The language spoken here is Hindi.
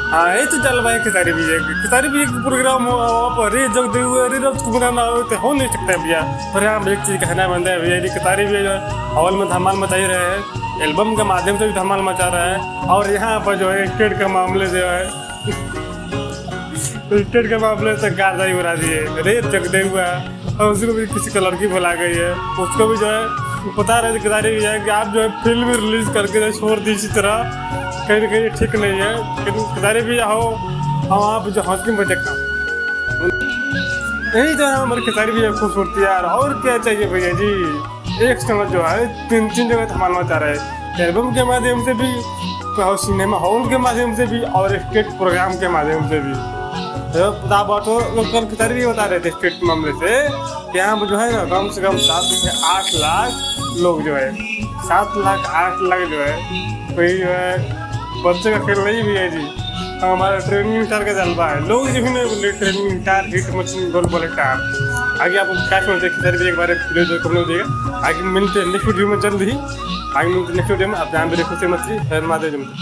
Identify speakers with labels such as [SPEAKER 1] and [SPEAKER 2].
[SPEAKER 1] हाँ ये तो चल भाई कितारी भी प्रोग्राम पर जग दे हुए रक्त बनाना हो नहीं सकता है भैया। पर यहाँ एक चीज़ कहना बनता है भैया, कितारी भी जो हॉल में धमाल मचा ही रहे हैं, एल्बम के माध्यम से भी धमाल मचा रहा है। और यहाँ पर जो है स्टेट के मामले जो है स्टेट के मामले तक गार्दा ही उड़ा दिए, रेत जग दे हुआ है। और उसको भी किसी का लड़की बुला गई है, उसको भी जो है पता रहे कितारी भी है कि आप जो है फिल्म रिलीज करके छोड़ दी इसी तरह कहीं ना कहीं ठीक नहीं है। लेकिन कितारी भी हो हम आप जो हौसले में देखता हूँ यही जो है हमारी कितारी भी खूबसूरती यार। और क्या चाहिए भैया जी, एक समय जो है तीन जगह धमाल मचा रहा है, एल्बम के माध्यम से भी, सिनेमा हॉल के माध्यम से भी और स्टेट प्रोग्राम के माध्यम से भी। तो बात हो कल कितारी भी बता रहे थे स्टेट मामले से, यहाँ पर जो है ना कम से कम 7 से 8 लाख लोग जो है 7 लाख 8 लाख जो है कोई जो है बच्चे का खेल नहीं भी है जी। हमारा ट्रेनिंग स्टार का जलवा है, लोग जो भी नहीं बोले ट्रेनिंग स्टार हिट मशीन गोल बोले स्टार। आगे आपको क्या समझते एक बार वीडियो जो करने देगा। आगे मिलते हैं नेक्स्ट वीडियो में जल्द ही, आगे मिलते नेक्स्ट वीडियो में। आप जहाँ भी देखो से मछली माधे जमते।